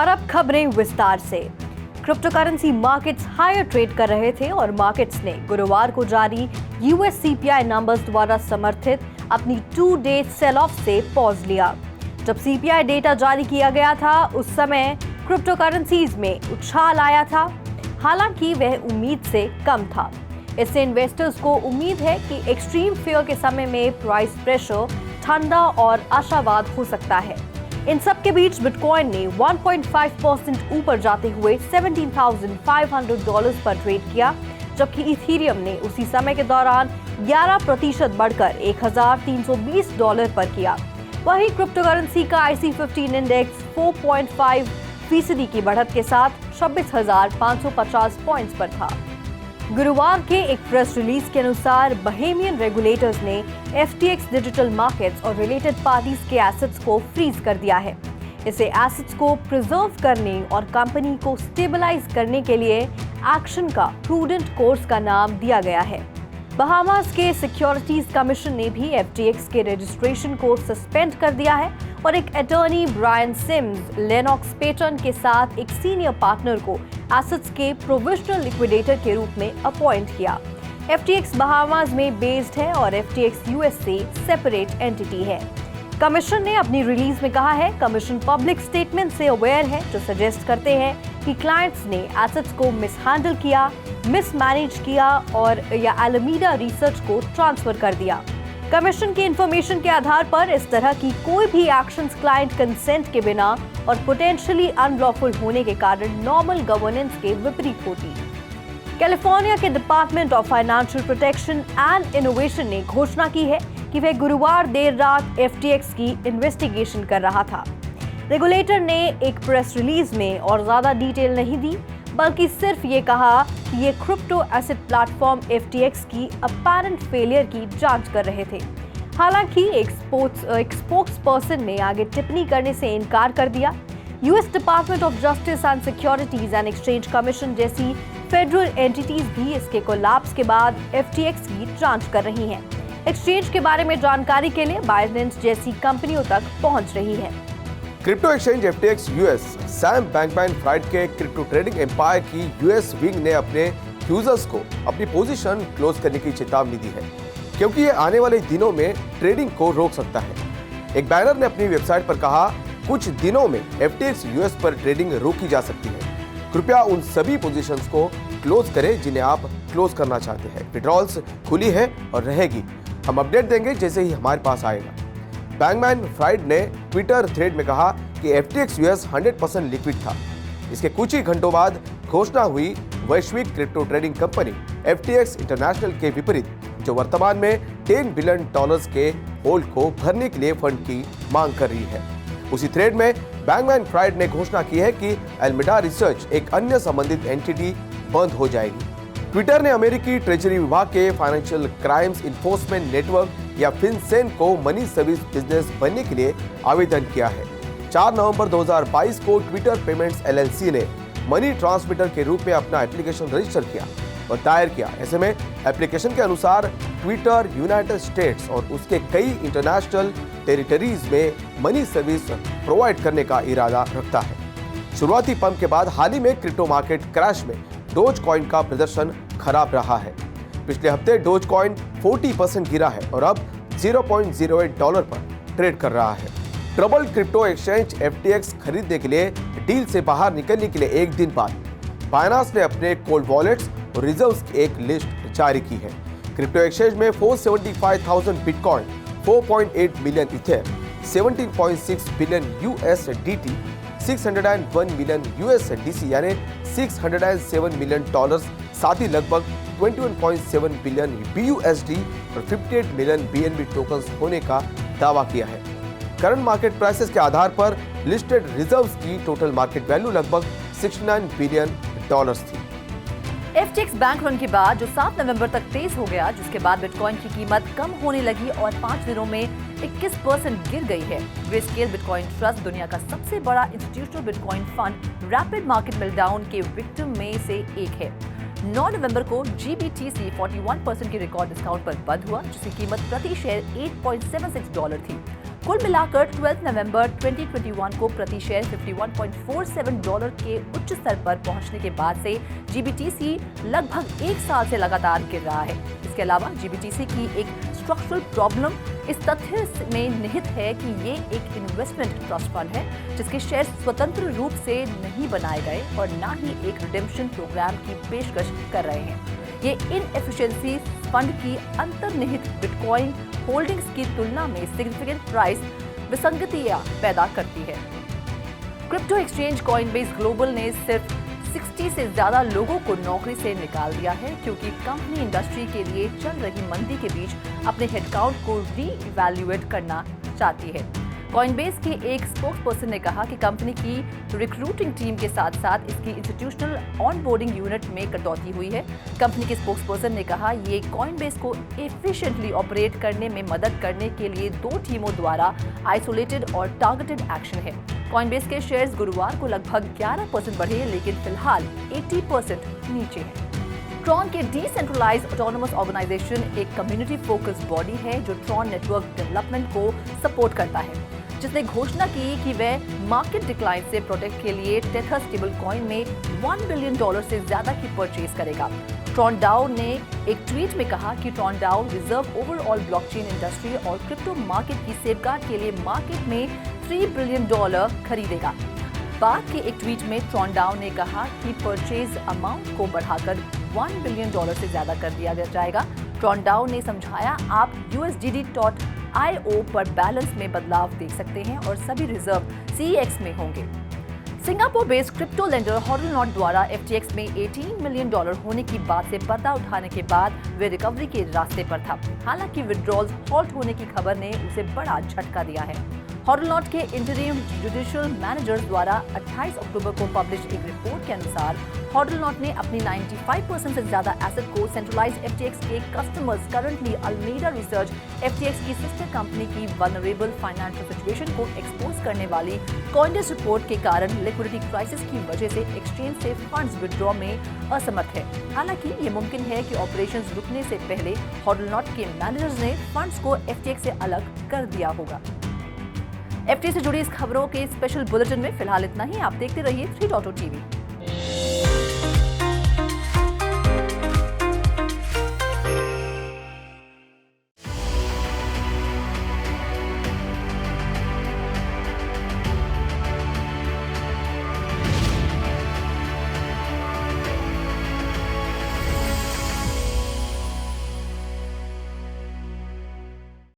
और अब खबरें विस्तार से। Cryptocurrency markets higher trade कर रहे थे और मार्केट्स ने गुरुवार को जारी यूएस सीपीआई नंबर्स द्वारा समर्थित अपनी 2 डे सेल ऑफ से पॉज लिया। जब सीपीआई डेटा जारी किया गया था उस समय क्रिप्टो करेंसीज में उछाल आया था, हालांकि वह उम्मीद से कम था। इससे इन्वेस्टर्स को उम्मीद है कि एक्सट्रीम फियर के समय में प्राइस प्रेशर ठंडा और आशावाद हो सकता है। इन सब के बीच बिटकॉइन ने 1.5% ऊपर जाते हुए $17,500 पर ट्रेड किया, जबकि इथेरियम ने उसी समय के दौरान 11% बढ़कर $1,320 पर किया। वहीं क्रिप्टो करेंसी का IC15 इंडेक्स 4.5% की बढ़त के साथ 26,550 पॉइंट्स पर था। गुरुवार के एक प्रेस रिलीज के अनुसार बहेमियन रेगुलेटर्स ने FTX डिजिटल मार्केट्स और रिलेटेड पार्टीज के एसेट्स को फ्रीज कर दिया है। इसे एसेट्स को प्रिजर्व करने और कंपनी को स्टेबलाइज करने के लिए एक्शन का प्रूडेंट कोर्स का नाम दिया गया है। बहामास के सिक्योरिटीज कमीशन ने भी FTX के रजिस्ट्रेशन को सस्पेंड कर दिया है और एक attorney Brian Sims Lennox Paterson के साथ एक सीनियर पार्टनर को एसेट्स के प्रोविजनल लिक्विडेटर के रूप में अपॉइंट किया। FTX बहामास में बेस्ड है और FTX यूएस से सेपरेट एंटिटी है। कमीशन ने अपनी रिलीज में कहा है, कमीशन पब्लिक स्टेटमेंट से अवेयर है जो सजेस्ट करते हैं कि क्लाइंट्स ने एसेट्स को मिसहैंडल किया, मिसमैनेज किया और या एलामीडा रिसर्च को ट्रांसफर कर दिया। कमीशन की इंफॉर्मेशन के आधार पर इस तरह की कोई भी एक्शंस क्लाइंट कंसेंट के बिना और पोटेंशियली अनलॉफुल होने के कारण नॉर्मल गवर्नेंस के विपरीत होती। कैलिफोर्निया के department of financial protection and innovation ने घोषणा की है कि वह गुरुवार देर रात FTX की इन्वेस्टिगेशन कर रहा था। रेगुलेटर ने एक प्रेस रिलीज में और ज्यादा डिटेल नहीं दी, बल्कि सिर्फ ये कहा कि ये क्रिप्टो एसेट प्लेटफॉर्म FTX की अपैरेंट फेलियर की जांच कर रहे थे। हालांकि एक स्पोक्स पर्सन ने आगे टिप्पणी करने से इनकार कर दिया। US department of justice and securities and exchange commission जैसी फेडरल एंटिटीज भी इसके कोलैप्स के बाद FTX की जांच कर रही हैं। एक्सचेंज के बारे में जानकारी के लिए बाइनेंस जैसी कंपनियों तक पहुंच रही है। Crypto exchange FTX US Sam Bankman-fried के क्रिप्टो ट्रेडिंग एम्पायर की यूएस विंग ने अपने यूजर्स को अपनी पोजीशन क्लोज करने की चेतावनी दी है, क्योंकि ये आने वाले दिनों में ट्रेडिंग को रोक सकता है। एक बैनर ने अपनी वेबसाइट पर कहा, कुछ दिनों में FTX यूएस पर ट्रेडिंग रोकी जा सकती है। कृपया उन सभी पोजीशंस को क्लोज करें जिन्हें आप क्लोज करना चाहते हैं। विड्रॉल्स खुली है और रहेगी। हम अपडेट देंगे जैसे ही हमारे पास आएगा। बैंकमैन-फ्राइड ने ट्विटर थ्रेड में कहा कि FTX यूएस 100% लिक्विड था। इसके कुछ ही घंटों बाद घोषणा हुई वैश्विक crypto trading company FTX international के विपरीत, जो वर्तमान में $10 बिलियन के होल्ड को भरने के लिए फंड की मांग कर रही है। उसी थ्रेड में बैंकमैन-फ्राइड ने घोषणा की है कि एलामीडा रिसर्च, एक अन्य संबंधित एंटिटी, बंद हो जाएगी। ट्विटर ने अमेरिकी ट्रेजरी विभाग के फाइनेंशियल क्राइम्स इन्फोर्समेंट नेटवर्क या फिनसेन को मनी सर्विस बिजनेस बनने के लिए आवेदन किया है। 4 नवंबर 2022 को ट्विटर पेमेंट्स LLC ने मनी ट्रांसमीटर के रूप में अपना एप्लीकेशन रजिस्टर किया और दायर किया। ऐसे में एप्लीकेशन के अनुसार ट्विटर यूनाइटेड स्टेट्स और उसके कई इंटरनेशनल टेरिटरीज में मनी सर्विस प्रोवाइड करने का इरादा रखता है। शुरुआती पंप के बाद हाल ही में क्रिप्टो मार्केट क्रैश में डोज कॉइन का प्रदर्शन खराब रहा है। पिछले हफ्ते डोज कॉइन 40% गिरा है और अब $0.08 पर ट्रेड कर रहा है। ट्रबल क्रिप्टो एक्सचेंज FTX खरीदने के लिए डील से बाहर निकलने के लिए एक दिन बाद बाइनेंस ने अपने कोल्ड वॉलेट्स और रिजर्व्स की एक लिस्ट जारी की है। क्रिप्टो एक्सचेंज में 475,000 bitcoin, 4.8 million ether, 17.6 billion USDT, 601 million USDC यानी $607 मिलियन, साथ ही लगभग 21.7 बिलियन BUSD और 58 मिलियन BNB टोकन्स होने का दावा किया है। करंट मार्केट प्राइसेस के आधार पर लिस्टेड रिजर्व्स की टोटल मार्केट वैल्यू लगभग $69 बिलियन थी। FTX बैंक रन के बाद जो 7 नवंबर तक तेज हो गया, जिसके बाद बिटकॉइन की कीमत कम होने लगी और 5 दिनों में 21% गिर गई है। ग्रेस्केल बिटकॉइन ट्रस्ट दुनिया का सबसे बड़ा institutional bitcoin fund rapid market meltdown के विक्टिम में से एक है। 9 नवंबर को GBTC 41% की रिकॉर्ड डिस्काउंट पर बंद हुआ, जिसकी कीमत प्रति शेयर $8.76 थी। कुल मिलाकर 12 नवंबर 2021 को प्रति शेयर $51.47 के उच्च स्तर पर पहुंचने के बाद से GBTC लगभग एक साल से लगातार गिर रहा है। इसके अलावा GBTC की एक स्ट्रक्चरल प्रॉब्लम इस तथ्य में निहित है कि ये एक इन्वेस्टमेंट ट्रस्ट फंड है जिसके शेयर स्वतंत्र रूप से नहीं बनाए गए और न ही एक रिडेम्पशन प्रोग्राम की पेशकश कर रहे हैं। ये इनएफिशिएंसी फंड की अंतर्निहित बिटकॉइन होल्डिंग्स की तुलना में सिग्निफिकेंट प्राइस विसंगतियां पैदा करती है। क्रिप्टो एक्सचेंज कॉइनबेस ग्लोबल ने सिर्फ 60 से ज्यादा लोगों को नौकरी से निकाल दिया है क्योंकि कंपनी इंडस्ट्री के लिए चल रही मंदी के बीच अपने हेडकाउंट को री-इवैल्यूएट करना चाहती है। कॉइनबेस के एक स्पोक्सपर्सन ने कहा कि कंपनी की रिक्रूटिंग टीम के साथ साथ इसकी इंस्टीट्यूशनल ऑनबोर्डिंग यूनिट में कटौती हुई है। कंपनी के स्पोक्सपर्सन ने कहा ये कॉइनबेस को एफिशिएंटली ऑपरेट करने में मदद करने के लिए 2 टीमों द्वारा आइसोलेटेड और टारगेटेड एक्शन है। कॉइनबेस के शेयर्स गुरुवार को लगभग 11% बढ़े लेकिन फिलहाल 80% नीचे हैं। ट्रॉन के डिसेंट्रलाइज्ड ऑटोनोमस ऑर्गेनाइजेशन एक कम्युनिटी फोकस्ड बॉडी है जो ट्रॉन नेटवर्क डेवलपमेंट को सपोर्ट करता है, जिसने घोषणा की कि वह मार्केट डिक्लाइन से प्रोटेक्ट के लिए टेथर स्टेबल कॉइन में $1 बिलियन से ज्यादा की परचेज करेगा। ट्रॉन डाओ ने एक ट्वीट में कहा कि Tron DAO reserve overall blockchain industry और क्रिप्टो मार्केट की सेफगार्ड के लिए मार्केट में $3 बिलियन खरीदेगा। बाद के एक ट्वीट में ट्रॉन डाओ ने कहा कि परचेज अमाउंट को बढ़ाकर $1 बिलियन से ज्यादा कर दिया जाएगा। ट्रॉन डाओ ने समझाया आप USDT.io पर बैलेंस में बदलाव देख सकते हैं और सभी रिजर्व CEX में होंगे। सिंगापुर बेस्ड क्रिप्टो लेंडर हॉडलनॉट द्वारा FTX में $18 मिलियन होने की बात से पर्दा उठाने के बाद वे रिकवरी के रास्ते पर था। हालांकि विड्रॉल्स हॉल्ट होने की खबर ने उसे बड़ा झटका दिया है। हॉडलनॉट के इंटरिम जुडिशियल मैनेजर्स द्वारा 28 अक्टूबर को पब्लिश एक रिपोर्ट के अनुसार हॉडलनॉट ने अपनी 95% से ज्यादा एसेट को सेंट्रलाइज्ड FTX के customers currently Alameda Research FTX की सिस्टर कंपनी की वल्नरेबल फाइनेंशियल सिचुएशन को एक्सपोज करने वाली कॉइनडेस्क रिपोर्ट के कारण लिक्विडिटी क्राइसिस की वजह से एक्सचेंज से फंड्स विड्रॉ में असमर्थ है। हालांकि ये मुमकिन है कि ऑपरेशंस रुकने से पहले हॉडलनॉट के मैनेजर्स ने फंड्स को FTX से अलग कर दिया होगा। FTX से जुड़ी इस खबरों के स्पेशल बुलेटिन में फिलहाल इतना ही। आप देखते रहिए 3.0 TV।